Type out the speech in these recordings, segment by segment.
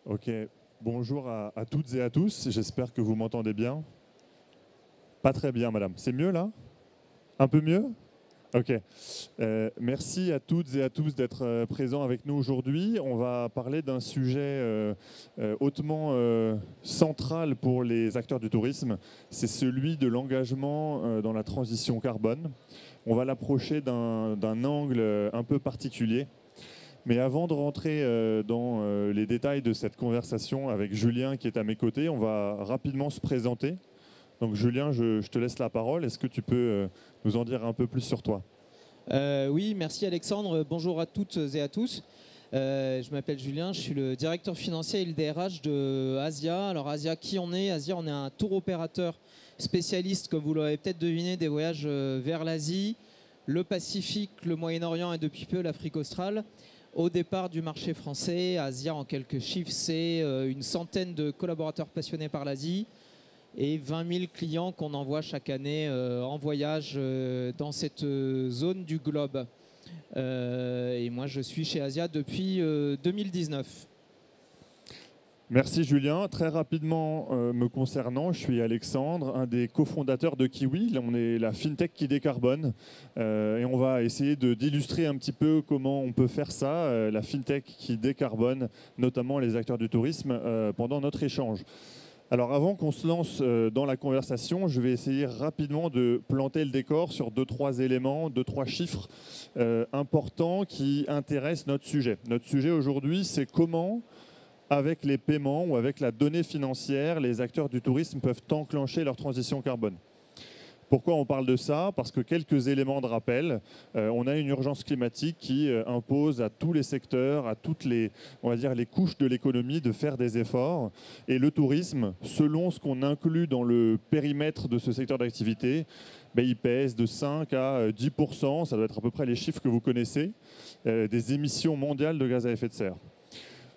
Ok, bonjour à toutes et à tous, j'espère que vous m'entendez bien. Pas très bien, madame. C'est mieux là? Un peu mieux? Ok. Merci à toutes et à tous d'être présents avec nous aujourd'hui. On va parler d'un sujet hautement central pour les acteurs du tourisme. C'est celui de l'engagement dans la transition carbone. On va l'approcher d'un angle un peu particulier. Mais avant de rentrer dans les détails de cette conversation avec Julien qui est à mes côtés, on va rapidement se présenter. Donc Julien, je te laisse la parole. Est-ce que tu peux nous en dire un peu plus sur toi? Oui, merci Alexandre. Bonjour à toutes et à tous. Je m'appelle Julien, je suis le directeur financier et le DRH de Asia. Alors Asia, qui on est? Asia, on est un tour opérateur spécialiste, comme vous l'aurez peut-être deviné, des voyages vers l'Asie, le Pacifique, le Moyen-Orient et depuis peu l'Afrique australe. Au départ du marché français, Asia, en quelques chiffres, c'est une centaine de collaborateurs passionnés par l'Asie et 20 000 clients qu'on envoie chaque année en voyage dans cette zone du globe. Et moi, je suis chez Asia depuis 2019. Merci Julien. Très rapidement me concernant, je suis Alexandre, un des cofondateurs de Kiwi. Là, on est la FinTech qui décarbone et on va essayer d'illustrer un petit peu comment on peut faire ça, la FinTech qui décarbone, notamment les acteurs du tourisme, pendant notre échange. Alors avant qu'on se lance dans la conversation, je vais essayer rapidement de planter le décor sur 2-3 éléments, 2-3 chiffres importants qui intéressent notre sujet. Notre sujet aujourd'hui, c'est comment, avec les paiements ou avec la donnée financière, les acteurs du tourisme peuvent enclencher leur transition carbone. Pourquoi on parle de ça? Parce que quelques éléments de rappel. On a une urgence climatique qui impose à tous les secteurs, à toutes les, on va dire, les couches de l'économie de faire des efforts. Et le tourisme, selon ce qu'on inclut dans le périmètre de ce secteur d'activité, il pèse de 5 à 10%, ça doit être à peu près les chiffres que vous connaissez, des émissions mondiales de gaz à effet de serre.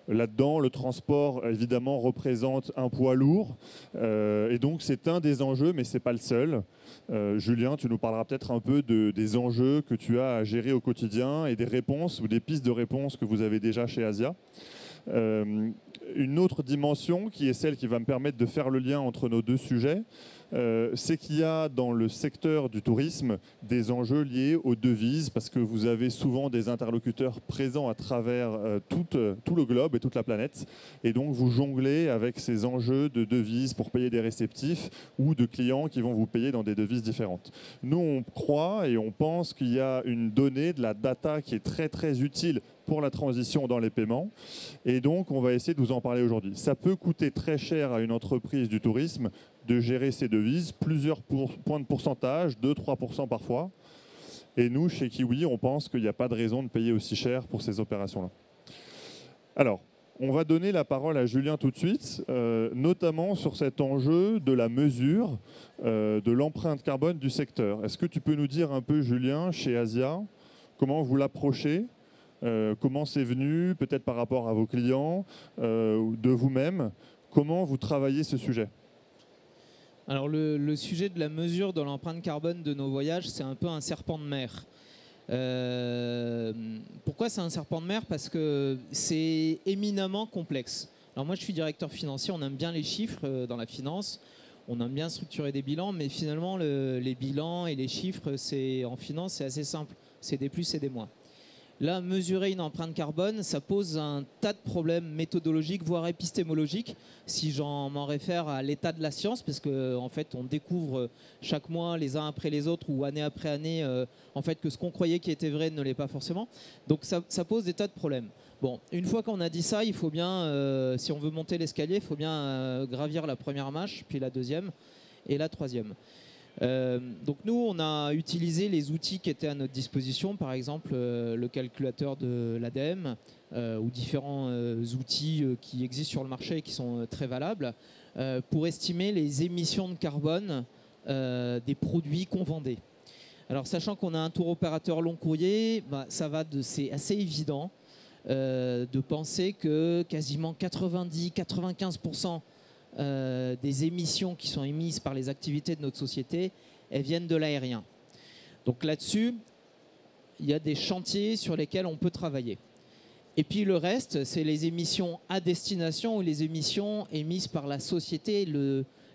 Là-dedans, le transport, évidemment, représente un poids lourd. Et donc, c'est un des enjeux, mais ce n'est pas le seul. Julien, tu nous parleras peut-être un peu des enjeux que tu as à gérer au quotidien et des réponses ou des pistes de réponses que vous avez déjà chez Asia. Une autre dimension, qui est celle qui va me permettre de faire le lien entre nos deux sujets, c'est qu'il y a dans le secteur du tourisme des enjeux liés aux devises, parce que vous avez souvent des interlocuteurs présents à travers tout le globe et toute la planète. Et donc, vous jonglez avec ces enjeux de devises pour payer des réceptifs ou de clients qui vont vous payer dans des devises différentes. Nous, on croit et on pense qu'il y a une donnée, de la data qui est très, très utile pour la transition dans les paiements. Et donc, on va essayer de vous en parler aujourd'hui. Ça peut coûter très cher à une entreprise du tourisme de gérer ces devises, plusieurs points de pourcentage, 2-3% parfois. Et nous, chez Kiwi, on pense qu'il n'y a pas de raison de payer aussi cher pour ces opérations-là. Alors, on va donner la parole à Julien tout de suite, notamment sur cet enjeu de la mesure de l'empreinte carbone du secteur. Est-ce que tu peux nous dire un peu, Julien, chez Asia, comment vous l'approchez? Comment c'est venu, peut-être par rapport à vos clients, de vous-même, comment vous travaillez ce sujet? Alors le sujet de la mesure de l'empreinte carbone de nos voyages, c'est un peu un serpent de mer. Pourquoi c'est un serpent de mer? Parce que c'est éminemment complexe. Alors moi je suis directeur financier, on aime bien les chiffres dans la finance, on aime bien structurer des bilans, mais finalement les bilans et les chiffres en finance c'est assez simple, c'est des plus et des moins. Là, mesurer une empreinte carbone, ça pose un tas de problèmes méthodologiques, voire épistémologiques, si j'en m'en réfère à l'état de la science, parce qu'en fait, on découvre chaque mois, les uns après les autres, ou année après année, en fait, que ce qu'on croyait qui était vrai ne l'est pas forcément. Donc, ça pose des tas de problèmes. Bon, une fois qu'on a dit ça, il faut bien, si on veut monter l'escalier, il faut bien gravir la première marche, puis la deuxième et la troisième. Donc nous, on a utilisé les outils qui étaient à notre disposition, par exemple le calculateur de l'ADEME ou différents outils qui existent sur le marché et qui sont très valables pour estimer les émissions de carbone des produits qu'on vendait. Alors sachant qu'on a un tour opérateur long courrier, c'est assez évident de penser que quasiment 90-95% des émissions qui sont émises par les activités de notre société, elles viennent de l'aérien. Donc là-dessus, il y a des chantiers sur lesquels on peut travailler. Et puis le reste, c'est les émissions à destination ou les émissions émises par la société,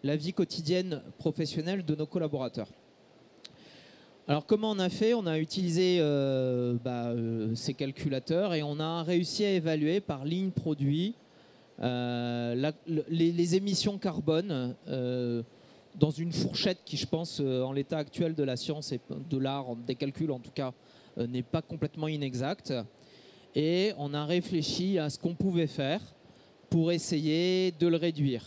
la vie quotidienne professionnelle de nos collaborateurs. Alors comment on a fait? On a utilisé ces calculateurs et on a réussi à évaluer par ligne produit les émissions carbone dans une fourchette qui, je pense, en l'état actuel de la science et de l'art, des calculs en tout cas, n'est pas complètement inexacte. Et on a réfléchi à ce qu'on pouvait faire pour essayer de le réduire.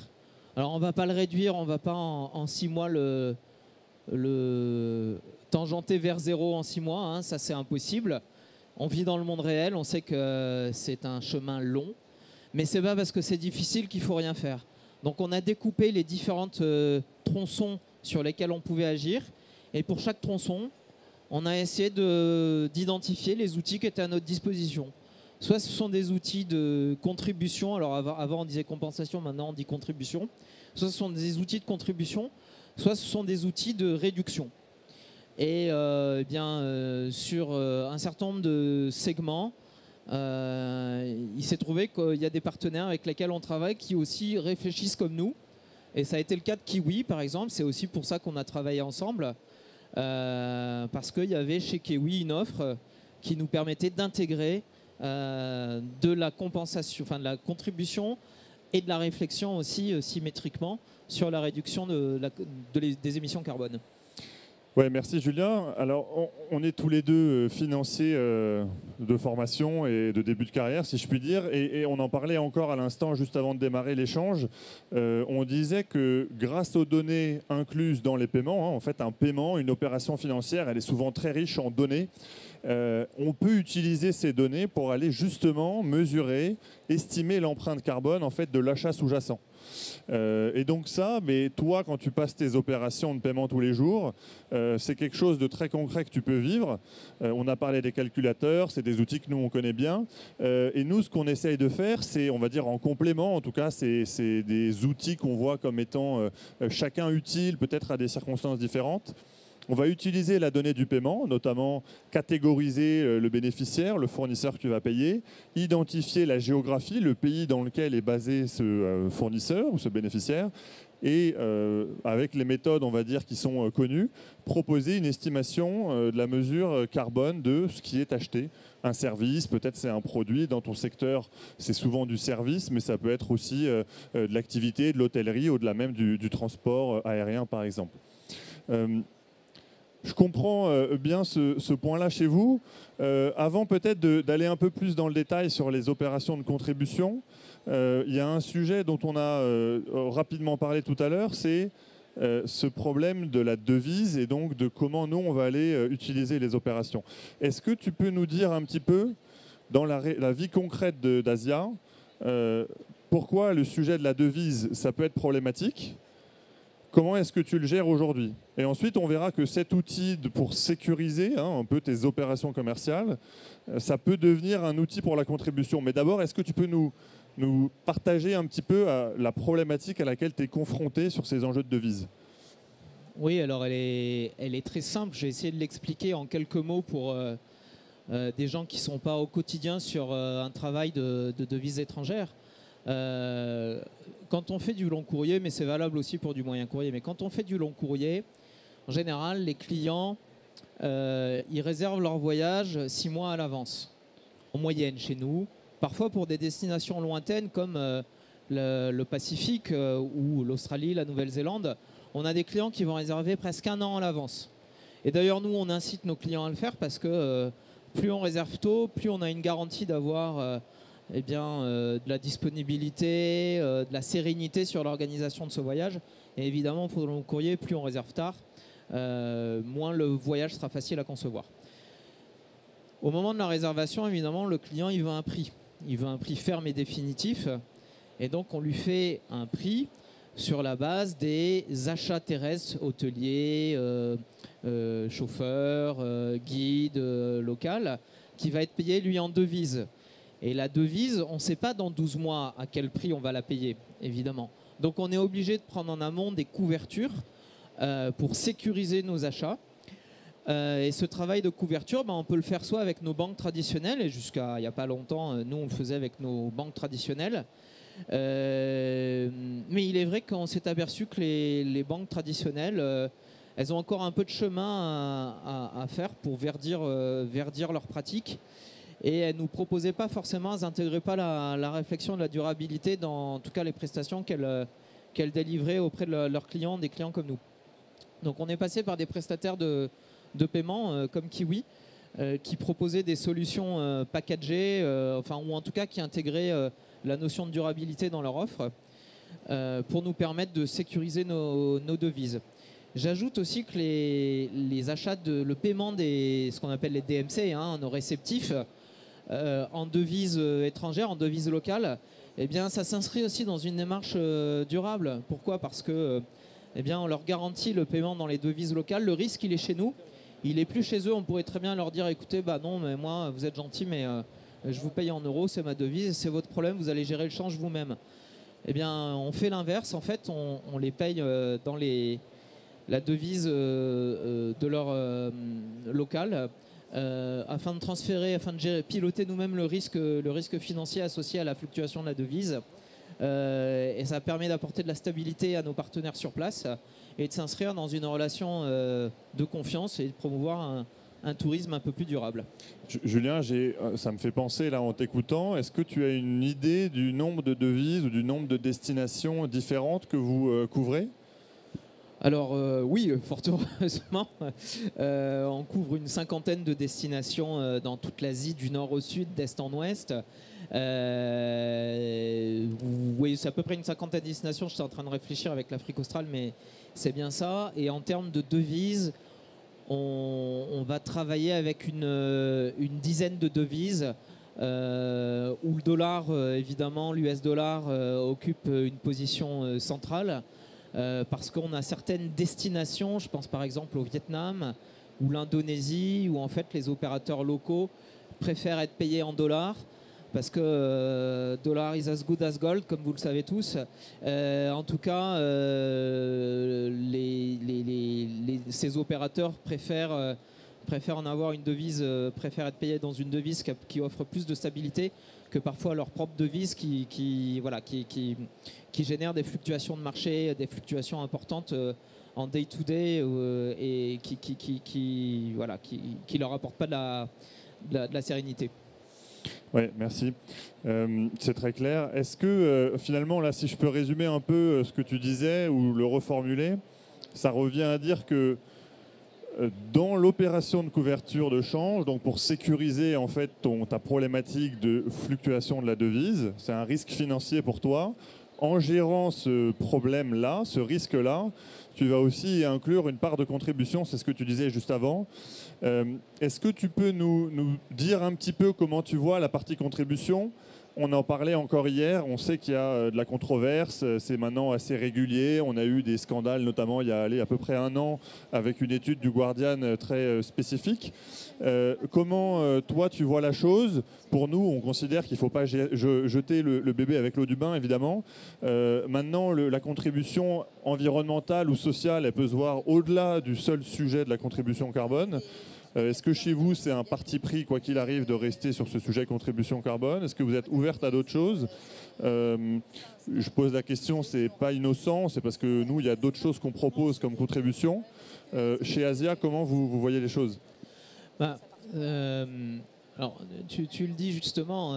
Alors on ne va pas le réduire, on ne va pas en 6 mois le tangenter vers zéro en 6 mois, hein, ça c'est impossible. On vit dans le monde réel, on sait que c'est un chemin long, mais c'est pas parce que c'est difficile qu'il faut rien faire. Donc on a découpé les différentes tronçons sur lesquels on pouvait agir, et pour chaque tronçon, on a essayé d'identifier les outils qui étaient à notre disposition. Soit ce sont des outils de contribution, alors avant on disait compensation, maintenant on dit contribution. Soit ce sont des outils de contribution, soit ce sont des outils de réduction. Et sur un certain nombre de segments, il s'est trouvé qu'il y a des partenaires avec lesquels on travaille qui aussi réfléchissent comme nous. Et ça a été le cas de Kiwi par exemple, c'est aussi pour ça qu'on a travaillé ensemble. Parce qu'il y avait chez Kiwi une offre qui nous permettait d'intégrer de la compensation, enfin de la contribution et de la réflexion aussi symétriquement sur la réduction des émissions carbone. Ouais, merci Julien. Alors, on est tous les deux financiers de formation et de début de carrière, si je puis dire, et on en parlait encore à l'instant, juste avant de démarrer l'échange. On disait que grâce aux données incluses dans les paiements, hein, en fait, un paiement, une opération financière, elle est souvent très riche en données. On peut utiliser ces données pour aller justement mesurer, estimer l'empreinte carbone en fait de l'achat sous-jacent. Et donc ça, mais toi, quand tu passes tes opérations de paiement tous les jours, c'est quelque chose de très concret que tu peux vivre. On a parlé des calculateurs, c'est des outils que nous, on connaît bien. Et nous, ce qu'on essaye de faire, c'est, on va dire en complément, en tout cas, c'est des outils qu'on voit comme étant chacun utile, peut-être à des circonstances différentes. On va utiliser la donnée du paiement, notamment catégoriser le bénéficiaire, le fournisseur que tu vas payer, identifier la géographie, le pays dans lequel est basé ce fournisseur ou ce bénéficiaire, et avec les méthodes, on va dire, qui sont connues, proposer une estimation de la mesure carbone de ce qui est acheté. Un service, peut-être c'est un produit, dans ton secteur, c'est souvent du service, mais ça peut être aussi de l'activité, de l'hôtellerie, au-delà même du transport aérien, par exemple. Je comprends bien ce point-là chez vous. Avant peut-être d'aller un peu plus dans le détail sur les opérations de contribution, il y a un sujet dont on a rapidement parlé tout à l'heure, c'est ce problème de la devise et donc de comment nous, on va aller utiliser les opérations. Est-ce que tu peux nous dire un petit peu, dans la vie concrète d'Asia, pourquoi le sujet de la devise, ça peut être problématique ? Comment est-ce que tu le gères aujourd'hui? Et ensuite, on verra que cet outil pour sécuriser un peu tes opérations commerciales, ça peut devenir un outil pour la contribution. Mais d'abord, est-ce que tu peux nous partager un petit peu la problématique à laquelle tu es confronté sur ces enjeux de devises? Oui, alors elle est très simple. J'ai essayé de l'expliquer en quelques mots pour des gens qui ne sont pas au quotidien sur un travail de devises étrangères. Quand on fait du long courrier, mais c'est valable aussi pour du moyen courrier, mais quand on fait du long courrier, en général, les clients, ils réservent leur voyage 6 mois à l'avance, en moyenne chez nous. Parfois pour des destinations lointaines comme le Pacifique ou l'Australie, la Nouvelle-Zélande, on a des clients qui vont réserver presque 1 an à l'avance. Et d'ailleurs, nous, on incite nos clients à le faire parce que plus on réserve tôt, plus on a une garantie d'avoir de la disponibilité, de la sérénité sur l'organisation de ce voyage. Et évidemment, pour le long courrier, plus on réserve tard, moins le voyage sera facile à concevoir. Au moment de la réservation, évidemment, le client, il veut un prix. Il veut un prix ferme et définitif. Et donc, on lui fait un prix sur la base des achats terrestres, hôteliers, chauffeurs, guides local, qui va être payé, lui, en devise. Et la devise, on ne sait pas dans 12 mois à quel prix on va la payer, évidemment. Donc on est obligé de prendre en amont des couvertures pour sécuriser nos achats. Et ce travail de couverture, on peut le faire soit avec nos banques traditionnelles, et jusqu'à il n'y a pas longtemps, nous on le faisait avec nos banques traditionnelles. Mais il est vrai qu'on s'est aperçu que les banques traditionnelles, elles ont encore un peu de chemin à faire pour verdir leurs pratiques. Et elles ne nous proposaient pas forcément, elles n'intégraient pas la réflexion de la durabilité dans en tout cas les prestations qu'elles délivraient auprès de leurs clients, des clients comme nous. Donc on est passé par des prestataires de paiement comme Kiwi, qui proposaient des solutions packagées, ou en tout cas qui intégraient la notion de durabilité dans leur offre pour nous permettre de sécuriser nos devises. J'ajoute aussi que les achats, le paiement ce qu'on appelle les DMC, nos réceptifs, en devises étrangères, en devises locales, eh bien, ça s'inscrit aussi dans une démarche durable. Pourquoi ? Parce que on leur garantit le paiement dans les devises locales. Le risque, il est chez nous. Il n'est plus chez eux. On pourrait très bien leur dire, écoutez, non, mais moi, vous êtes gentil, mais je vous paye en euros, c'est ma devise, c'est votre problème, vous allez gérer le change vous-même. Eh bien, on fait l'inverse. En fait, on les paye dans la devise de leur local afin de transférer, afin de piloter nous-mêmes le risque financier associé à la fluctuation de la devise. Et ça permet d'apporter de la stabilité à nos partenaires sur place et de s'inscrire dans une relation de confiance et de promouvoir un tourisme un peu plus durable. Julien, ça me fait penser là en t'écoutant, est-ce que tu as une idée du nombre de devises ou du nombre de destinations différentes que vous couvrez ? Alors oui, fort heureusement, on couvre une cinquantaine de destinations dans toute l'Asie, du nord au sud, d'est en ouest. Oui, c'est à peu près une cinquantaine de destinations. J'étais en train de réfléchir avec l'Afrique australe, mais c'est bien ça. Et en termes de devises, on va travailler avec une dizaine de devises où le dollar, évidemment, l'US dollar occupe une position centrale. Parce qu'on a certaines destinations, je pense par exemple au Vietnam ou l'Indonésie, où en fait les opérateurs locaux préfèrent être payés en dollars, parce que dollar is as good as gold, comme vous le savez tous. En tout cas, ces opérateurs préfèrent en avoir une devise, préfèrent être payés dans une devise qui offre plus de stabilité que parfois leur propre devise qui génère des fluctuations de marché, des fluctuations importantes en day-to-day et qui leur apportent pas de la sérénité. Oui, merci. C'est très clair. Est-ce que finalement, là, si je peux résumer un peu ce que tu disais ou le reformuler, ça revient à dire que dans l'opération de couverture de change, donc pour sécuriser en fait ta problématique de fluctuation de la devise, c'est un risque financier pour toi. En gérant ce problème-là, ce risque-là, tu vas aussi inclure une part de contribution, c'est ce que tu disais juste avant. Est-ce que tu peux nous dire un petit peu comment tu vois la partie contribution ? On en parlait encore hier, on sait qu'il y a de la controverse, c'est maintenant assez régulier. On a eu des scandales, notamment il y a à peu près un an, avec une étude du Guardian très spécifique. Comment toi tu vois la chose ? Pour nous, on considère qu'il ne faut pas jeter le bébé avec l'eau du bain, évidemment. Maintenant, la contribution environnementale ou sociale, elle peut se voir au-delà du seul sujet de la contribution carbone. Est-ce que chez vous, c'est un parti pris, quoi qu'il arrive, de rester sur ce sujet contribution carbone ? Est-ce que vous êtes ouverte à d'autres choses ? Je pose la question, c'est pas innocent, c'est parce que nous, il y a d'autres choses qu'on propose comme contribution. Chez Asia, comment vous voyez les choses ? Alors, tu le dis justement,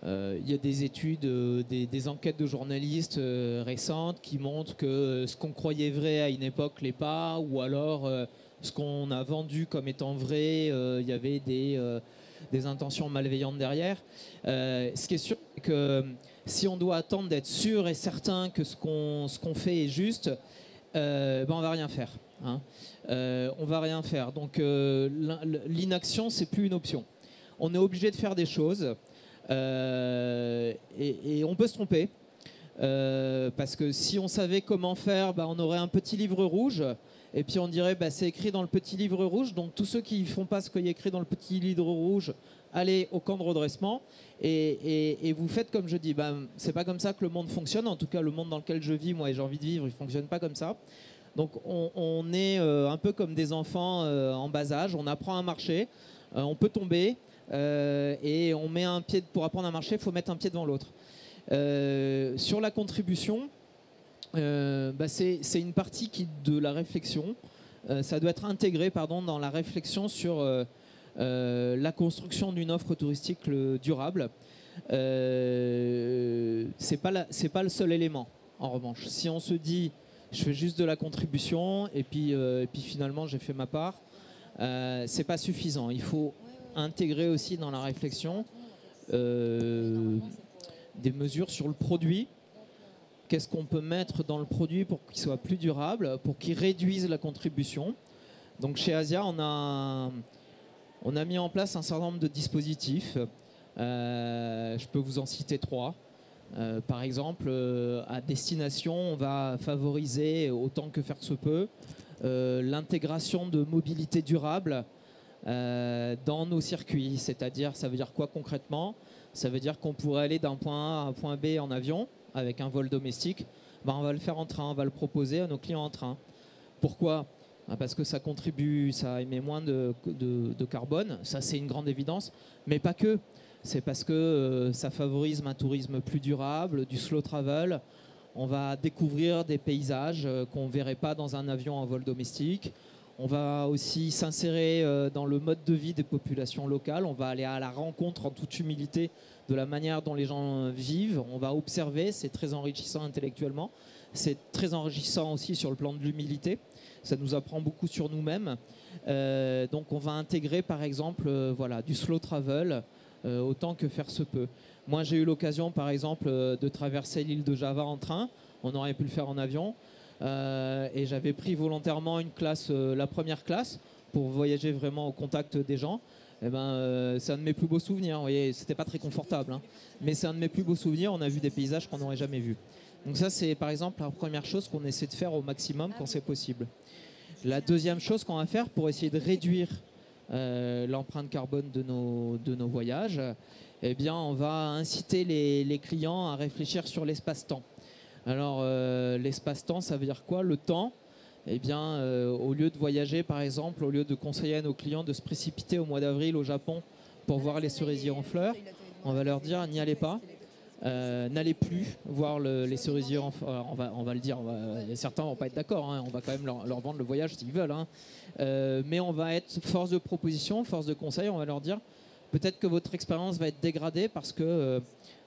il y a des études, des enquêtes de journalistes récentes qui montrent que ce qu'on croyait vrai à une époque l'est pas, ou alors ce qu'on a vendu comme étant vrai, il y avait des intentions malveillantes derrière. Ce qui est sûr, c'est que si on doit attendre d'être sûr et certain que ce qu'on fait est juste, on va rien faire. On va rien faire. Donc l'inaction, c'est plus une option. On est obligé de faire des choses et on peut se tromper. Parce que si on savait comment faire, on aurait un petit livre rouge et puis on dirait c'est écrit dans le petit livre rouge, donc tous ceux qui ne font pas ce qu'il y a écrit dans le petit livre rouge, allez au camp de redressement et vous faites comme je dis. C'est pas comme ça que le monde fonctionne, en tout cas le monde dans lequel je vis moi et j'ai envie de vivre, il ne fonctionne pas comme ça. Donc on est un peu comme des enfants en bas âge, on apprend à marcher, on peut tomber et on met un pied, pour apprendre à marcher, il faut mettre un pied devant l'autre. Sur la contribution, c'est une partie de la réflexion, ça doit être intégré dans la réflexion sur la construction d'une offre touristique durable. C'est pas le seul élément. En revanche, si on se dit je fais juste de la contribution et puis finalement j'ai fait ma part, c'est pas suffisant. Il faut intégrer aussi dans la réflexion des mesures sur le produit. Qu'est-ce qu'on peut mettre dans le produit pour qu'il soit plus durable, pour qu'il réduise la contribution. Donc chez Asia, on a mis en place un certain nombre de dispositifs. Je peux vous en citer 3. Par exemple, à destination, on va favoriser autant que faire se peut l'intégration de mobilité durable dans nos circuits. C'est-à-dire, ça veut dire quoi concrètement? Ça veut dire qu'on pourrait aller d'un point A à un point B en avion avec un vol domestique. On va le faire en train, on va le proposer à nos clients en train. Pourquoi? Parce que ça contribue, ça émet moins de carbone, ça c'est une grande évidence, mais pas que. C'est parce que ça favorise un tourisme plus durable, du slow travel. On va découvrir des paysages qu'on ne verrait pas dans un avion en vol domestique. On va aussi s'insérer dans le mode de vie des populations locales. On va aller à la rencontre en toute humilité de la manière dont les gens vivent. On va observer, c'est très enrichissant intellectuellement. C'est très enrichissant aussi sur le plan de l'humilité. Ça nous apprend beaucoup sur nous-mêmes. Donc on va intégrer par exemple du slow travel autant que faire se peut. Moi j'ai eu l'occasion par exemple de traverser l'île de Java en train. On aurait pu le faire en avion. Et j'avais pris volontairement une classe, la première classe, pour voyager vraiment au contact des gens. C'est un de mes plus beaux souvenirs. Vous voyez, c'était pas très confortable, hein, mais c'est un de mes plus beaux souvenirs. On a vu des paysages qu'on n'aurait jamais vus. Donc ça, c'est par exemple la première chose qu'on essaie de faire au maximum quand c'est possible. La deuxième chose qu'on va faire pour essayer de réduire l'empreinte carbone de nos voyages, on va inciter les clients à réfléchir sur l'espace-temps. Alors l'espace-temps, ça veut dire quoi? Le temps, au lieu de voyager par exemple, au lieu de conseiller à nos clients de se précipiter au mois d'avril au Japon pour voir les cerisiers en fleurs, on va leur dire n'y allez pas, n'allez plus voir les cerisiers en fleurs. On va le dire, certains vont pas être d'accord, hein, on va quand même leur vendre le voyage s'ils veulent, hein. Mais on va être force de proposition, force de conseil, on va leur dire peut-être que votre expérience va être dégradée parce que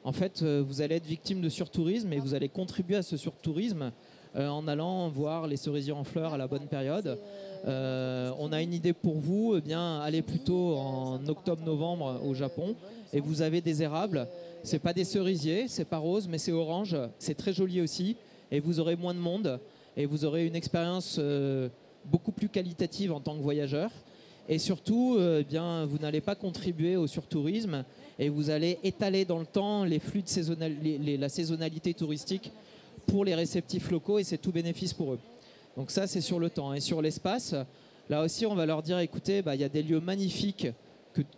vous allez être victime de surtourisme et vous allez contribuer à ce surtourisme en allant voir les cerisiers en fleurs à la bonne période. On a une idée pour vous, allez plutôt en octobre-novembre au Japon et vous avez des érables. C'est pas des cerisiers, c'est pas rose, mais c'est orange. C'est très joli aussi et vous aurez moins de monde et vous aurez une expérience beaucoup plus qualitative en tant que voyageur. Et surtout, vous n'allez pas contribuer au surtourisme et vous allez étaler dans le temps les flux de la saisonnalité touristique pour les réceptifs locaux et c'est tout bénéfice pour eux. Donc ça, c'est sur le temps. Et sur l'espace, là aussi, on va leur dire, écoutez, y a des lieux magnifiques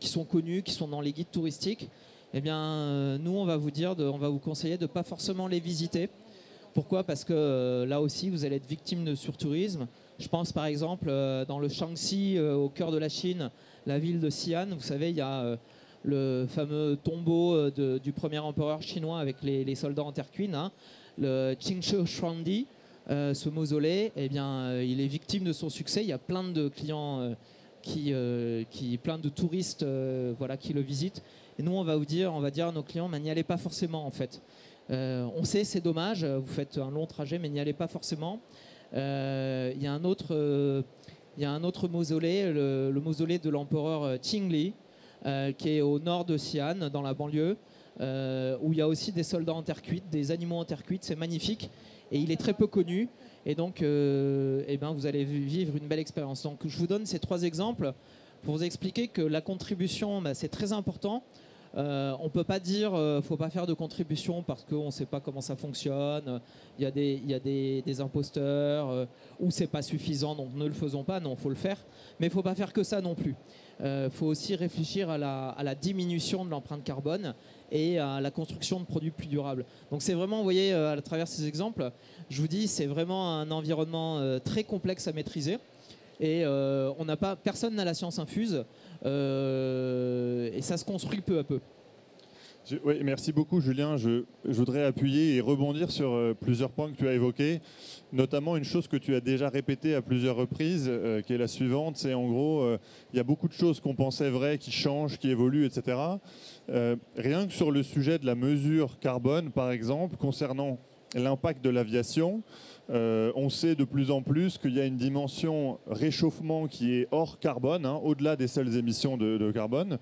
qui sont connus, qui sont dans les guides touristiques. Nous, on va vous conseiller de ne pas forcément les visiter. Pourquoi? Parce que là aussi, vous allez être victime de surtourisme. Je pense par exemple dans le Shaanxi, au cœur de la Chine, la ville de Xi'an. Vous savez, il y a le fameux tombeau du premier empereur chinois avec les soldats en terre cuite, hein, le Qingshi Huangdi. Ce mausolée, il est victime de son succès. Il y a plein de clients, plein de touristes qui le visitent. Et nous, on va dire à nos clients, n'y allez pas forcément en fait. On sait, c'est dommage, vous faites un long trajet, mais n'y allez pas forcément. Il y a un autre mausolée, le mausolée de l'empereur Qingli, qui est au nord de Xi'an, dans la banlieue, où il y a aussi des soldats en terre cuite, des animaux en terre cuite, c'est magnifique. Et il est très peu connu. Et donc, vous allez vivre une belle expérience. Donc, je vous donne ces 3 exemples pour vous expliquer que la contribution, c'est très important. On ne peut pas dire faut pas faire de contribution parce qu'on ne sait pas comment ça fonctionne, il y a des imposteurs, ou c'est pas suffisant, donc ne le faisons pas. Non, il faut le faire, mais il ne faut pas faire que ça non plus. Faut aussi réfléchir à la diminution de l'empreinte carbone et à la construction de produits plus durables. Donc c'est vraiment, vous voyez, à travers ces exemples, je vous dis, c'est vraiment un environnement très complexe à maîtriser. Et personne n'a la science infuse, et ça se construit peu à peu. Oui, merci beaucoup Julien. Je voudrais appuyer et rebondir sur plusieurs points que tu as évoqués, notamment une chose que tu as déjà répétée à plusieurs reprises, qui est la suivante, c'est en gros, il y a beaucoup de choses qu'on pensait vraies qui changent, qui évoluent, etc. Rien que sur le sujet de la mesure carbone, par exemple, concernant l'impact de l'aviation, on sait de plus en plus qu'il y a une dimension réchauffement qui est hors carbone, hein, au-delà des seules émissions de carbone,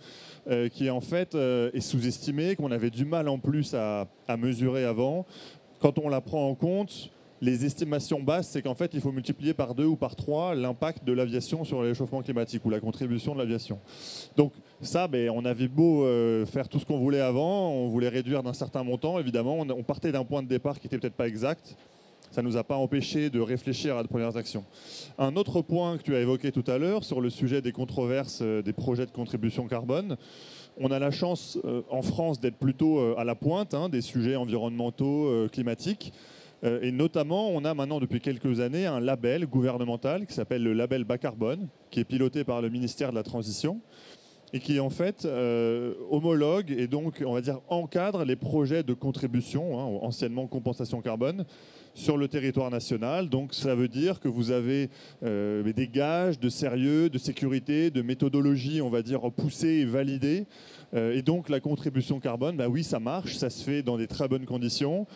qui en fait est sous-estimée, qu'on avait du mal en plus à mesurer avant. Quand on la prend en compte, les estimations basses, c'est qu'en fait, il faut multiplier par 2 ou par 3 l'impact de l'aviation sur le réchauffement climatique ou la contribution de l'aviation. Donc ça, on avait beau faire tout ce qu'on voulait avant, on voulait réduire d'un certain montant, évidemment, on partait d'un point de départ qui n'était peut-être pas exact. Ça ne nous a pas empêché de réfléchir à de premières actions. Un autre point que tu as évoqué tout à l'heure sur le sujet des controverses des projets de contribution carbone, on a la chance en France d'être plutôt à la pointe des sujets environnementaux, climatiques. Et notamment, on a maintenant depuis quelques années un label gouvernemental qui s'appelle le label bas carbone, qui est piloté par le ministère de la Transition et qui en fait homologue et donc on va dire encadre les projets de contribution, anciennement compensation carbone, sur le territoire national. Donc ça veut dire que vous avez des gages de sérieux, de sécurité, de méthodologie, on va dire, poussée et validée. Et donc la contribution carbone, oui, ça marche, ça se fait dans des très bonnes conditions.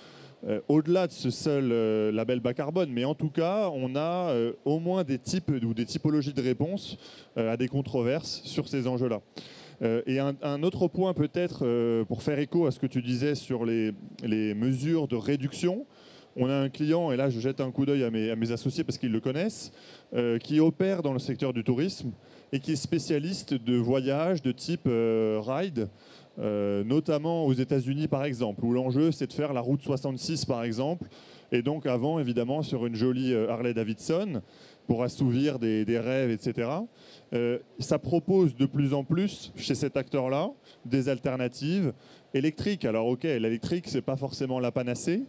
Au-delà de ce seul label bas carbone, mais en tout cas, on a au moins des types ou des typologies de réponses à des controverses sur ces enjeux-là. Et un autre point peut-être, pour faire écho à ce que tu disais sur les mesures de réduction, on a un client, et là je jette un coup d'œil à mes associés parce qu'ils le connaissent, qui opère dans le secteur du tourisme et qui est spécialiste de voyages de type ride, notamment aux États-Unis par exemple, où l'enjeu c'est de faire la route 66 par exemple, et donc avant évidemment sur une jolie Harley-Davidson pour assouvir des rêves, etc. Ça propose de plus en plus chez cet acteur-là des alternatives électriques. Alors ok, l'électrique c'est pas forcément la panacée,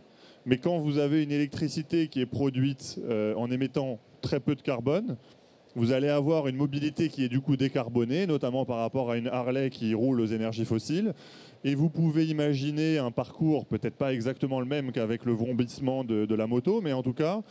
mais quand vous avez une électricité qui est produite en émettant très peu de carbone, vous allez avoir une mobilité qui est du coup décarbonée, notamment par rapport à une Harley qui roule aux énergies fossiles. Et vous pouvez imaginer un parcours, peut-être pas exactement le même qu'avec le vrombissement de la moto, mais en tout cas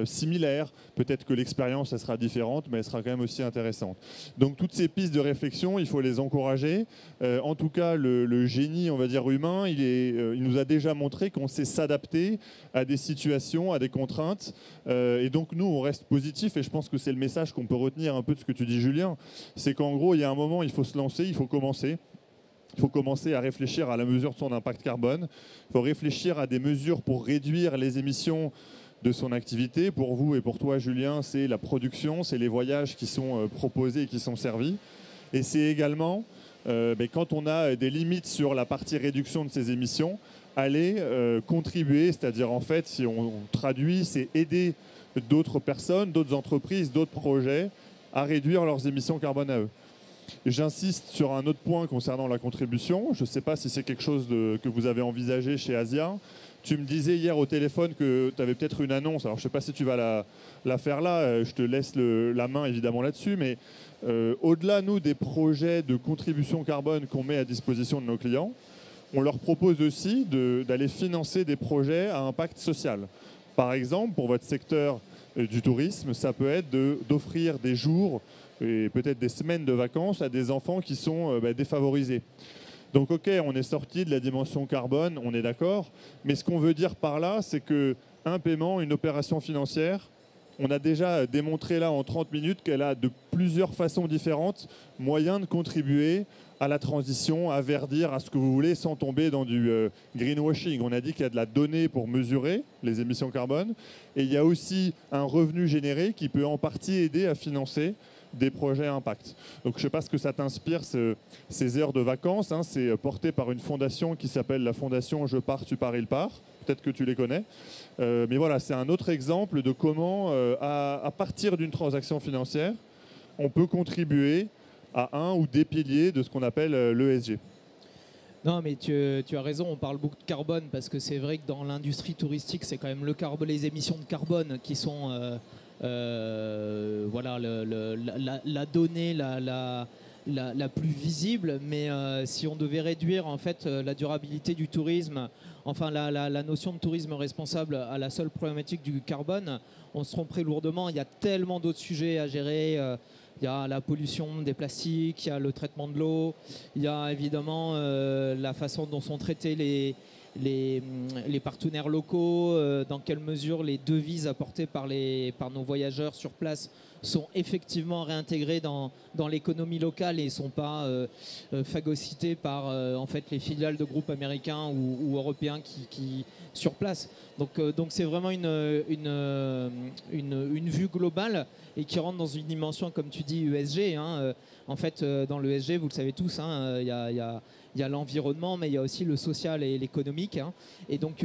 similaire. Peut-être que l'expérience, elle sera différente, mais elle sera quand même aussi intéressante. Donc toutes ces pistes de réflexion, il faut les encourager. En tout cas, le génie, on va dire, humain, il nous a déjà montré qu'on sait s'adapter à des situations, à des contraintes. Et donc nous, on reste positif, et je pense que c'est le message qu'on peut retenir un peu de ce que tu dis, Julien. C'est qu'en gros, il y a un moment, il faut se lancer, il faut commencer. Il faut commencer à réfléchir à la mesure de son impact carbone. Il faut réfléchir à des mesures pour réduire les émissions de son activité. Pour vous et pour toi, Julien, c'est la production, c'est les voyages qui sont proposés et qui sont servis. Et c'est également, quand on a des limites sur la partie réduction de ces émissions, aller contribuer, c'est-à-dire en fait, si on traduit, c'est aider d'autres personnes, d'autres entreprises, d'autres projets à réduire leurs émissions carbone à eux. J'insiste sur un autre point concernant la contribution. Je ne sais pas si c'est quelque chose que vous avez envisagé chez Asia. Tu me disais hier au téléphone que tu avais peut-être une annonce. Alors je ne sais pas si tu vas la faire là. Je te laisse la main évidemment là-dessus. Mais au-delà, nous, des projets de contribution carbone qu'on met à disposition de nos clients, on leur propose aussi d'aller financer des projets à impact social. Par exemple, pour votre secteur du tourisme, ça peut être d'offrir des jours et peut-être des semaines de vacances à des enfants qui sont défavorisés. Donc ok, on est sorti de la dimension carbone, on est d'accord, mais ce qu'on veut dire par là, c'est qu'un paiement, une opération financière, on a déjà démontré là en 30 minutes qu'elle a de plusieurs façons différentes moyen de contribuer à la transition, à verdir, à ce que vous voulez, sans tomber dans du greenwashing. On a dit qu'il y a de la donnée pour mesurer les émissions carbone, et il y a aussi un revenu généré qui peut en partie aider à financer des projets impact. Donc je ne sais pas ce que ça t'inspire, ces heures de vacances. Hein. C'est porté par une fondation qui s'appelle la fondation Je pars, tu pars, il part. Peut-être que tu les connais. Mais voilà, c'est un autre exemple de comment, à partir d'une transaction financière, on peut contribuer à un ou des piliers de ce qu'on appelle l'ESG. Non, mais tu as raison, on parle beaucoup de carbone parce que c'est vrai que dans l'industrie touristique, c'est quand même les émissions de carbone qui sont voilà, la donnée la plus visible. Mais si on devait réduire en fait la durabilité du tourisme, enfin la notion de tourisme responsable à la seule problématique du carbone, on se tromperait lourdement. Il y a tellement d'autres sujets à gérer. Il y a la pollution des plastiques, il y a le traitement de l'eau, il y a évidemment la façon dont sont traités les partenaires locaux, dans quelle mesure les devises apportées par nos voyageurs sur place sont effectivement réintégrées dans l'économie locale et ne sont pas phagocytées par en fait, les filiales de groupes américains ou européens qui sur place. Donc c'est vraiment une vue globale et qui rentre dans une dimension, comme tu dis, ESG. Hein. En fait, dans l'ESG, vous le savez tous, hein, il y a l'environnement, mais il y a aussi le social et l'économique. Hein. Et donc,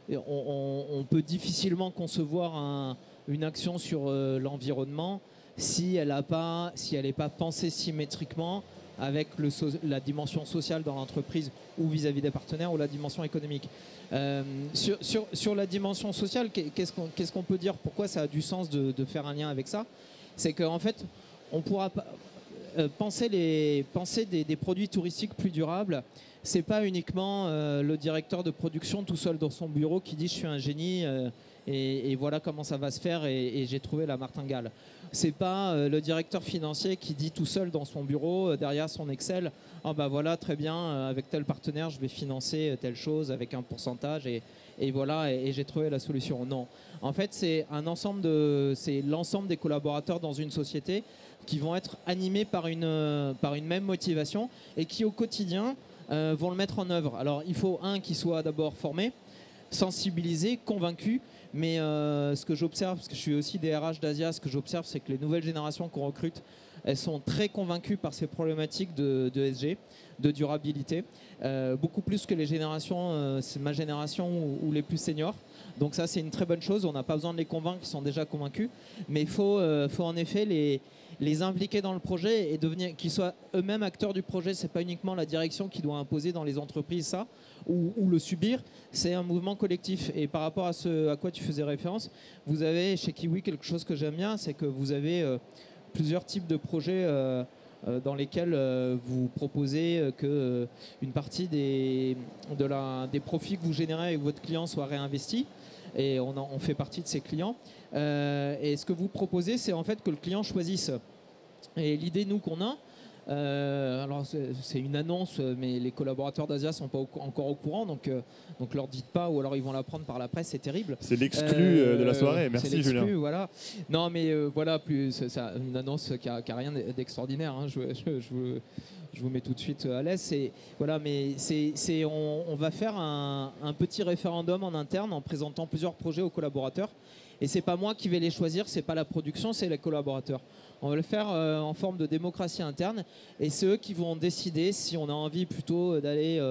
on peut difficilement concevoir une action sur l'environnement si elle n'est pas pensée symétriquement avec la dimension sociale dans l'entreprise ou vis-à-vis des partenaires ou la dimension économique. Sur la dimension sociale, qu'est-ce qu'on peut dire? Pourquoi ça a du sens de faire un lien avec ça? C'est qu'en fait, on pourra penser des produits touristiques plus durables. C'est pas uniquement le directeur de production tout seul dans son bureau qui dit je suis un génie et voilà comment ça va se faire et j'ai trouvé la martingale. C'est pas le directeur financier qui dit tout seul dans son bureau derrière son Excel ah bah voilà très bien avec tel partenaire je vais financer telle chose avec un pourcentage et voilà et j'ai trouvé la solution. Non, en fait c'est l'ensemble des collaborateurs dans une société qui vont être animés par une même motivation et qui au quotidien vont le mettre en œuvre. Alors il faut qui soit d'abord formé, sensibilisé, convaincu. Mais ce que j'observe, parce que je suis aussi DRH d'Asia, ce que j'observe, c'est que les nouvelles générations qu'on recrute, elles sont très convaincues par ces problématiques de ESG, de durabilité, beaucoup plus que les générations, c'est ma génération ou les plus seniors. Donc ça, c'est une très bonne chose. On n'a pas besoin de les convaincre, ils sont déjà convaincus. Mais il faut en effet les impliquer dans le projet et qu'ils soient eux-mêmes acteurs du projet. Ce n'est pas uniquement la direction qui doit imposer dans les entreprises ça ou le subir. C'est un mouvement collectif. Et par rapport à quoi tu faisais référence, vous avez chez Kiwi quelque chose que j'aime bien, c'est que vous avez plusieurs types de projets dans lesquels vous proposez qu'une partie des profits que vous générez avec votre client soit réinvesti. Et on fait partie de ces clients. Et ce que vous proposez, c'est en fait que le client choisisse. Et l'idée, nous, qu'on a, alors c'est une annonce, mais les collaborateurs d'Asia ne sont pas encore au courant, donc leur dites pas, ou alors ils vont l'apprendre par la presse, c'est terrible. C'est l'exclu de la soirée, merci Julien. Voilà. Non, mais voilà, c'est une annonce qui a rien d'extraordinaire, hein, je vous mets tout de suite à l'aise. Voilà, mais on va faire un petit référendum en interne en présentant plusieurs projets aux collaborateurs. Et c'est pas moi qui vais les choisir, c'est pas la production, c'est les collaborateurs. On va le faire en forme de démocratie interne. Et c'est eux qui vont décider si on a envie plutôt d'aller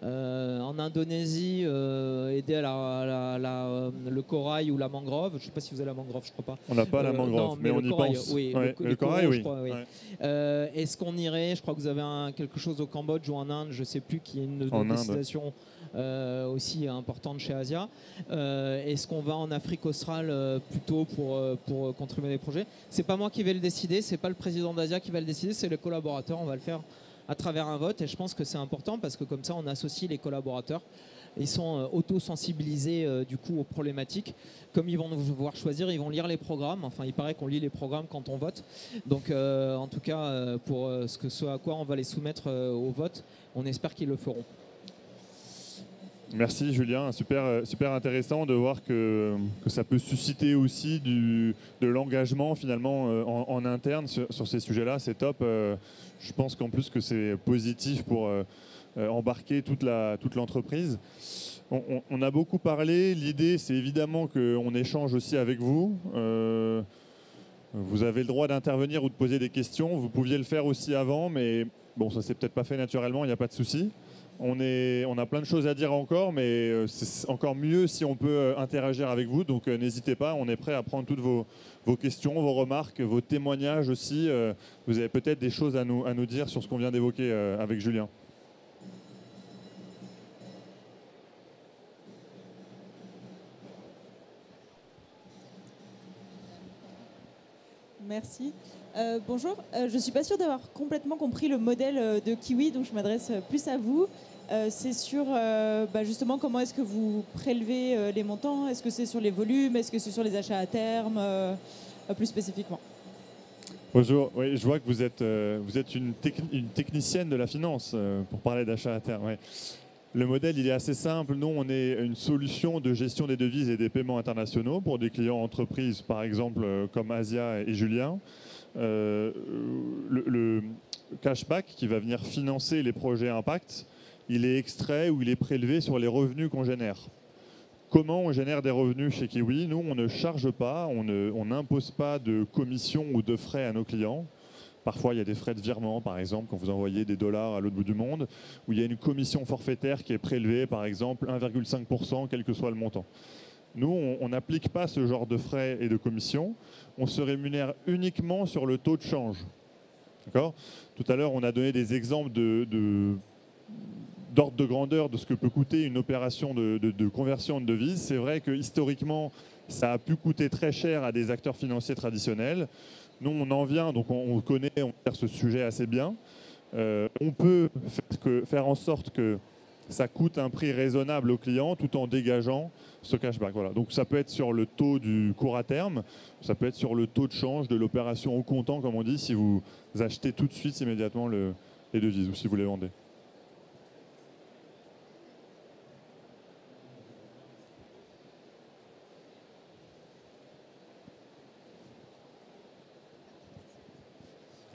en Indonésie aider à le corail ou la mangrove. Je ne sais pas si vous avez la mangrove, je crois pas. On n'a pas la mangrove, non, mais on y corail, pense. Oui, ouais, le corail, oui. Crois, oui. Ouais. Est-ce qu'on irait, je crois que vous avez quelque chose au Cambodge ou en Inde, je ne sais plus, qui est une destination aussi importante chez Asia. Est-ce qu'on va en Afrique australe plutôt pour contribuer à des projets? C'est pas moi qui vais le décider, c'est pas le président d'Asia qui va le décider, c'est les collaborateurs. On va le faire à travers un vote et je pense que c'est important parce que comme ça on associe les collaborateurs. Ils sont auto-sensibilisés du coup aux problématiques. Comme ils vont nous voir choisir, ils vont lire les programmes. Enfin, il paraît qu'on lit les programmes quand on vote. Donc, en tout cas, pour ce à quoi on va les soumettre au vote, on espère qu'ils le feront. Merci Julien, super intéressant de voir que ça peut susciter aussi de l'engagement finalement en interne sur ces sujets-là. C'est top. Je pense qu'en plus que c'est positif pour embarquer toute l'entreprise. On a beaucoup parlé. L'idée, c'est évidemment qu'on échange aussi avec vous. Vous avez le droit d'intervenir ou de poser des questions. Vous pouviez le faire aussi avant, mais bon, ça s'est peut-être pas fait naturellement, il n'y a pas de souci. On a plein de choses à dire encore, mais c'est encore mieux si on peut interagir avec vous. Donc n'hésitez pas, on est prêt à prendre toutes vos questions, vos remarques, vos témoignages aussi. Vous avez peut-être des choses à nous dire sur ce qu'on vient d'évoquer avec Julien. Merci. Bonjour, je ne suis pas sûre d'avoir complètement compris le modèle de Kiwi, donc je m'adresse plus à vous. C'est sur justement comment est-ce que vous prélevez les montants? Est-ce que c'est sur les volumes? Est-ce que c'est sur les achats à terme plus spécifiquement? Bonjour, oui, je vois que vous êtes une technicienne de la finance pour parler d'achat à terme. Ouais. Le modèle, il est assez simple. Nous, on est une solution de gestion des devises et des paiements internationaux pour des clients entreprises, par exemple, comme Asia et Julien. Le cashback qui va venir financer les projets Impact, il est extrait ou il est prélevé sur les revenus qu'on génère. Comment on génère des revenus chez Kiwi? Nous, on ne charge pas, on n'impose pas de commission ou de frais à nos clients. Parfois, il y a des frais de virement, par exemple, quand vous envoyez des dollars à l'autre bout du monde, où il y a une commission forfaitaire qui est prélevée, par exemple, 1,5%, quel que soit le montant. Nous, on n'applique pas ce genre de frais et de commissions. On se rémunère uniquement sur le taux de change. D'accord ? Tout à l'heure, on a donné des exemples d'ordre de grandeur de ce que peut coûter une opération de conversion de devises. C'est vrai que historiquement, ça a pu coûter très cher à des acteurs financiers traditionnels. Nous, on en vient, donc on connaît, on gère ce sujet assez bien. On peut faire en sorte que ça coûte un prix raisonnable au client tout en dégageant ce cashback. Voilà. Donc ça peut être sur le taux du court à terme, ça peut être sur le taux de change de l'opération au comptant, comme on dit, si vous achetez tout de suite immédiatement les devises ou si vous les vendez.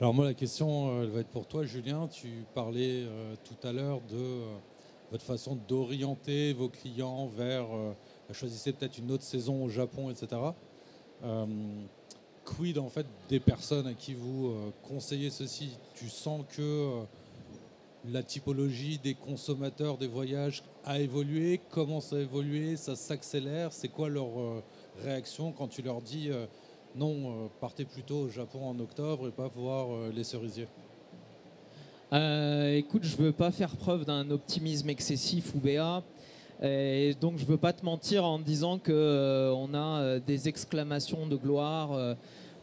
Alors moi, la question, elle va être pour toi, Julien. Tu parlais tout à l'heure de votre façon d'orienter vos clients vers... choisissez peut-être une autre saison au Japon, etc. Quid, en fait, des personnes à qui vous conseillez ceci? Tu sens que la typologie des consommateurs des voyages a évolué, commence à évoluer, ça s'accélère. C'est quoi leur réaction quand tu leur dis... non, partez plutôt au Japon en octobre et pas voir les cerisiers. Écoute, je veux pas faire preuve d'un optimisme excessif ou béat. Et donc je veux pas te mentir en disant que on a des exclamations de gloire,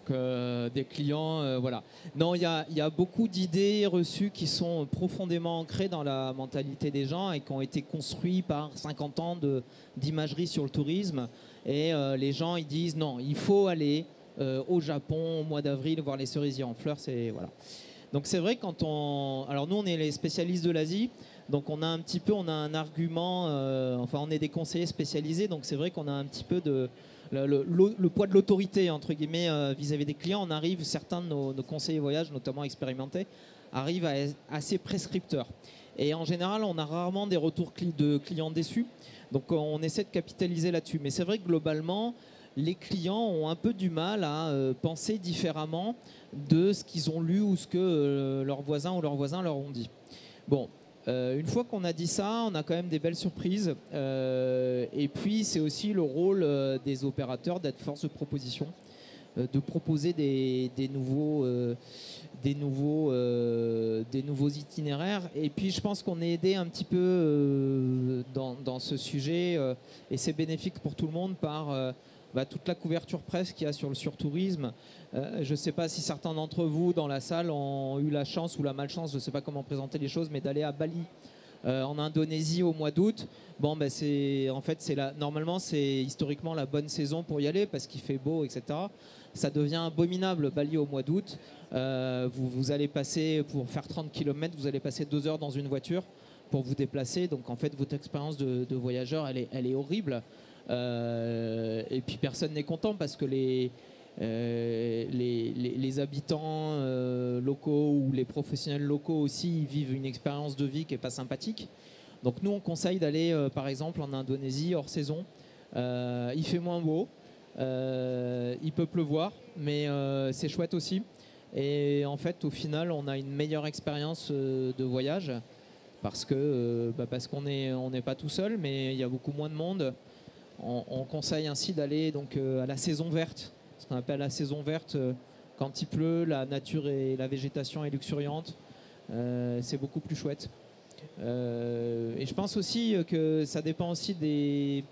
que des clients, voilà. Non, il y a beaucoup d'idées reçues qui sont profondément ancrées dans la mentalité des gens et qui ont été construites par 50 ans d'imagerie sur le tourisme. Et les gens, ils disent non, il faut aller au Japon au mois d'avril voir les cerisiers en fleurs, c'est voilà. Donc c'est vrai quand alors nous on est les spécialistes de l'Asie, donc on a un argument, enfin on est des conseillers spécialisés, donc c'est vrai qu'on a un petit peu le poids de l'autorité entre guillemets vis-à-vis des clients. On arrive, certains de nos conseillers voyage, notamment expérimentés, arrivent à être assez prescripteurs. Et en général, on a rarement des retours de clients déçus, donc on essaie de capitaliser là-dessus. Mais c'est vrai que globalement, les clients ont un peu du mal à penser différemment de ce qu'ils ont lu ou ce que leurs voisins ou leurs voisins leur ont dit. Bon, une fois qu'on a dit ça, on a quand même des belles surprises. Et puis, c'est aussi le rôle des opérateurs d'être force de proposition, de proposer des nouveaux itinéraires. Et puis, je pense qu'on est aidé un petit peu dans ce sujet, et c'est bénéfique pour tout le monde par... toute la couverture presse qu'il y a sur le surtourisme. Je ne sais pas si certains d'entre vous dans la salle ont eu la chance ou la malchance, je ne sais pas comment présenter les choses, mais d'aller à Bali en Indonésie au mois d'août. Bon, normalement, c'est historiquement la bonne saison pour y aller parce qu'il fait beau, etc. Ça devient abominable Bali au mois d'août. Vous allez passer, pour faire 30 km, vous allez passer 2 heures dans une voiture pour vous déplacer. Donc en fait, votre expérience de voyageur, elle est horrible. Et puis personne n'est content parce que les habitants locaux ou les professionnels locaux aussi ils vivent une expérience de vie qui n'est pas sympathique. Donc nous on conseille d'aller par exemple en Indonésie hors saison. Il fait moins beau, Il peut pleuvoir, mais c'est chouette aussi. Et en fait, au final, on a une meilleure expérience de voyage parce qu'on n'est pas tout seul, mais il y a beaucoup moins de monde. On conseille ainsi d'aller donc à la saison verte, ce qu'on appelle la saison verte. Quand il pleut, la nature et la végétation est luxuriante. C'est beaucoup plus chouette. Et je pense aussi que ça dépend aussi de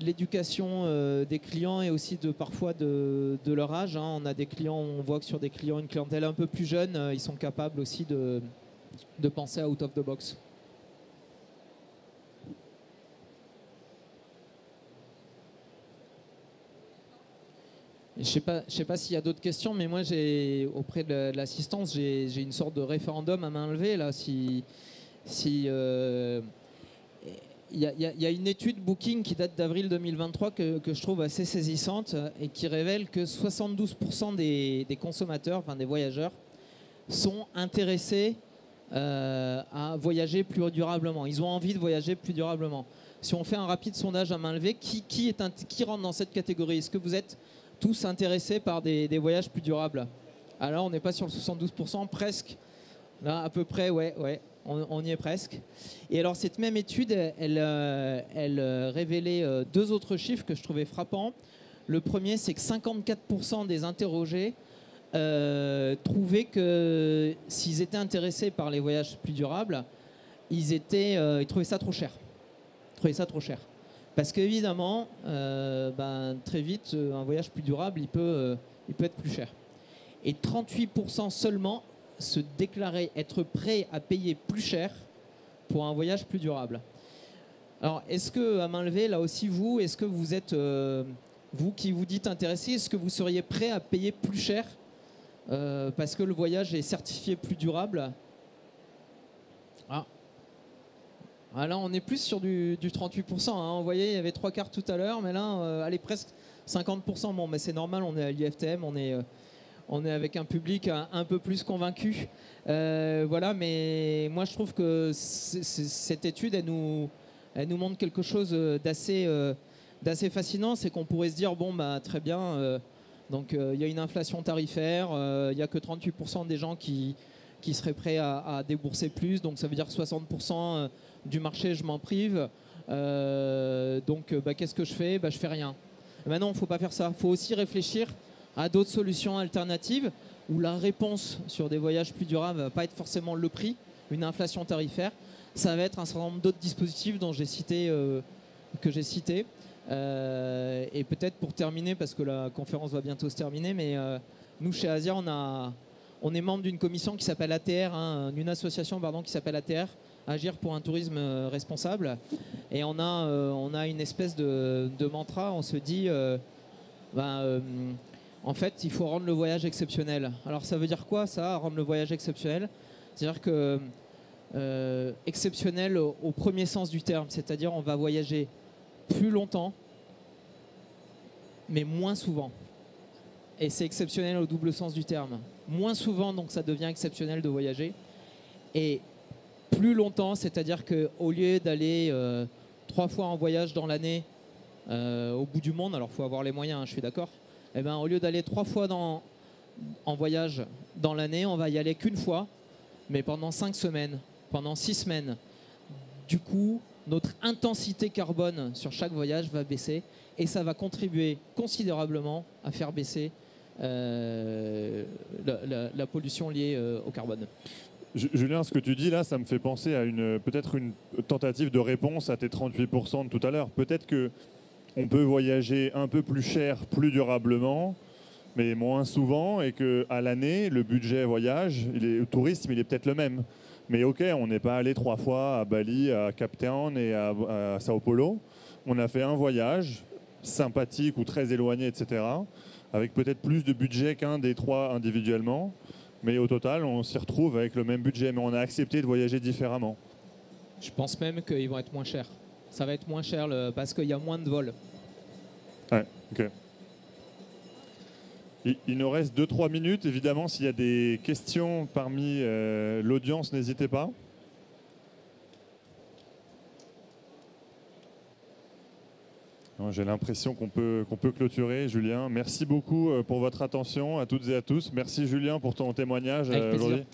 l'éducation des clients et aussi parfois de leur âge. On a des clients, on voit que sur des clients, une clientèle un peu plus jeune, ils sont capables aussi de penser out of the box. Je sais pas s'il y a d'autres questions, mais moi, auprès de l'assistance, j'ai une sorte de référendum à main levée. Là, il y a une étude Booking qui date d'avril 2023 que je trouve assez saisissante et qui révèle que 72% des consommateurs, enfin des voyageurs, sont intéressés à voyager plus durablement. Ils ont envie de voyager plus durablement. Si on fait un rapide sondage à main levée, qui rentre dans cette catégorie? Est-ce que vous êtes tous intéressés par des voyages plus durables? Alors on n'est pas sur le 72%, presque. Là, à peu près, ouais, on y est presque. Et alors cette même étude, elle révélait deux autres chiffres que je trouvais frappants. Le premier, c'est que 54% des interrogés trouvaient que s'ils étaient intéressés par les voyages plus durables, ils trouvaient ça trop cher. Parce qu'évidemment, très vite, un voyage plus durable, il peut être plus cher. Et 38% seulement se déclaraient être prêts à payer plus cher pour un voyage plus durable. Alors, est-ce que, à main levée, là aussi, est-ce que vous êtes, vous qui vous dites intéressé, est-ce que vous seriez prêt à payer plus cher parce que le voyage est certifié plus durable? Là, on est plus sur du 38%. Vous voyez, il y avait 3/4 tout à l'heure, mais là, allez, presque 50%. Bon, mais c'est normal, on est à l'IFTM, on est avec un public un peu plus convaincu. Voilà, mais moi, je trouve que cette étude, elle nous montre quelque chose d'assez fascinant. C'est qu'on pourrait se dire, bon, très bien, donc il y a une inflation tarifaire, il n'y a que 38% des gens qui seraient prêts à débourser plus, donc ça veut dire 60% du marché, je m'en prive. Donc qu'est-ce que je fais? Je fais rien. Maintenant, il ne faut pas faire ça. Il faut aussi réfléchir à d'autres solutions alternatives où la réponse sur des voyages plus durables ne va pas être forcément le prix, une inflation tarifaire. Ça va être un certain nombre d'autres dispositifs que j'ai cités. Et peut-être pour terminer, parce que la conférence va bientôt se terminer, mais nous, chez Asia, on est membre d'une commission qui s'appelle ATR, d'une association qui s'appelle ATR, Agir pour un tourisme responsable. Et on a une espèce de mantra, on se dit, en fait, il faut rendre le voyage exceptionnel. Alors ça veut dire quoi ça, rendre le voyage exceptionnel? C'est-à-dire que exceptionnel au premier sens du terme, c'est-à-dire on va voyager plus longtemps, mais moins souvent. Et c'est exceptionnel au double sens du terme. Moins souvent, donc ça devient exceptionnel de voyager. Et plus longtemps, c'est-à-dire qu'au lieu d'aller 3 fois en voyage dans l'année au bout du monde, alors il faut avoir les moyens, je suis d'accord, au lieu d'aller 3 fois en voyage dans l'année, on va y aller qu'une fois, mais pendant 5 semaines, pendant 6 semaines. Du coup, notre intensité carbone sur chaque voyage va baisser et ça va contribuer considérablement à faire baisser la pollution liée au carbone. Julien, ce que tu dis là, ça me fait penser à peut-être une tentative de réponse à tes 38% de tout à l'heure. Peut-être qu'on peut voyager un peu plus cher, plus durablement, mais moins souvent, et qu'à l'année, le budget voyage, le tourisme, il est peut-être le même. Mais ok, on n'est pas allé 3 fois à Bali, à Cape Town et à Sao Paulo. On a fait un voyage sympathique ou très éloigné, etc., avec peut-être plus de budget qu'un des 3 individuellement. Mais au total, on s'y retrouve avec le même budget, mais on a accepté de voyager différemment. Je pense même qu'ils vont être moins chers. Ça va être moins cher parce qu'il y a moins de vols. Ouais, ok. Il nous reste 2-3 minutes. Évidemment, s'il y a des questions parmi l'audience, n'hésitez pas. J'ai l'impression qu'on peut clôturer. Julien, merci beaucoup pour votre attention à toutes et à tous. Merci Julien pour ton témoignage Avec plaisir. aujourd'hui.